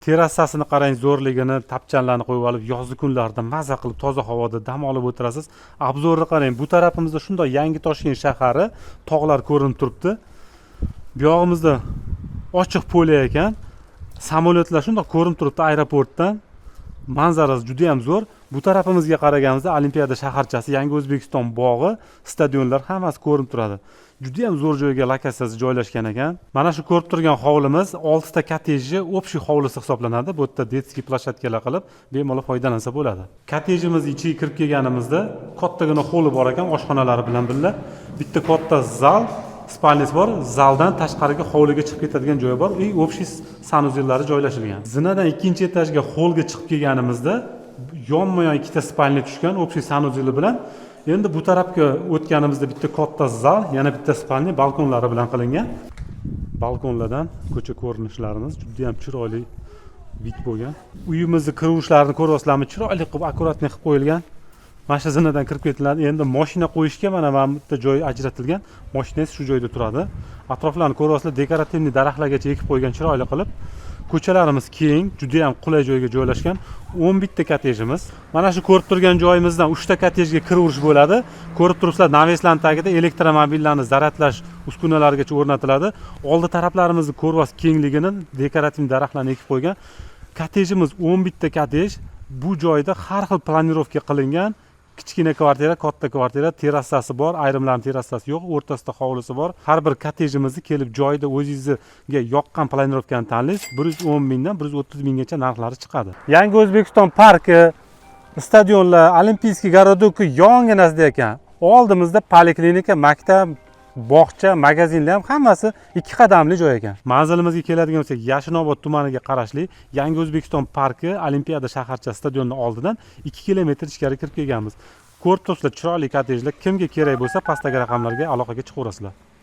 Terrasasini qarang, zo'rligini, tapchanlarni qo'yib olib, yozgi kunlarda maza qilib toza havoda dam olib o'tirasiz. Obzorni qarang, bu tarafimizda shunday yangi Toshkent shahari, tog'lar ko'rinib turibdi. Bu yog'imizda ochiq polya ekan. Samolyotlar shunday ko'rinib turibdi aeroportdan. Manzarasi juda ham zo'r. Bu tarafimizga qaraganimizda Olimpiada shaharchasi, Yangi O'zbekiston bog'i, stadionlar hammasi ko'rinib turadi. Juda ham zo'r joyga lokatsiyasi joylashgan ekan. Mana shu ko'rib turgan hovlimiz 6 ta kottejni общий hovlisi hisoblanadi. Bu yerda detskiy plashatkalar qilib bemalol foydalansa bo'ladi. Kottejimiz ichiga kirib kelganimizda kattagina hovli bor ekan, oshxonalari bilan birga. Bitta katta zal, spalniyasi bor. Zaldan tashqariga hovliga chiqib ketadigan joyi bor. Общий sanuzelari joylashilgan. Zinadan ikkinchi etajga xollga chiqib kelganimizda yonma-yon ikkita spalniya tushgan, общий sanuzeli bilan. Endi bu tarafga o'tganimizda bitta katta zal, yana bitta spalniya balkonlari bilan qilingan. Balkonlardan ko'cha ko'rinishlarimiz juda ham chiroyli vid bo'lgan. Uyimizning kiruvishlarini ko'ryapsizlarmi? Chiroyli qilib, akkuratni qilib qo'yilgan. Mana shu zinadan kirib ketiladi. Endi mashina qo'yishga mana bitta joy ajratilgan. Mashinangiz shu joyda turadi. Atroflarni ko'ryapsizlar, dekorativniy daraxtlargacha ekib qo'ygan chiroyli qilib. Ko'chalarimiz keng, juda ham qulay joyga joylashgan. 11 ta kottejimiz. Mana shu ko'rib turgan joyimizdan 3 ta kottejga kiraverish bo'ladi. Ko'rib turibsizlar, naveslarning tagida elektromobillarni zaryadlash uskunalarigacha o'rnatiladi. Oldi taraflarimizni ko'ryapsiz kengligini, dekorativ daraxtlarni ekib qo'ygan. Kottejimiz 11 ta kottej. Bu joyda har xil planirovka qilingan. Kichkina kvartira, katta kvartira, terrasasi bor, ayrimlarning terrasasi yo'q, o'rtasida hovlisi bor. Har bir kottejimizni kelib joyida o'zingizga yoqqan planirovkani tanlaysiz, 110 mingdan 130 minggacha narxlari chiqadi. Yangi O'zbekiston parki, stadionlar, Olimpiyskiy garodoki yonginasida ekan. Oldimizda poliklinika, maktab, bog'cha, magazinlar ham hammasi 2 qadamli joy ekan. Manzilimizga keladigan bo'lsak, Yashnobod tumaniga qarashli Yangi O'zbekiston parki, Olimpiada shaharcha stadionining oldidan 2 kilometr ichkari kirib kelganmiz. Ko'rib turibsizlar, chiroyli kottejlar. Kimga kerak bo'lsa, pastdagi raqamlarga aloqaga chiqaverasizlar.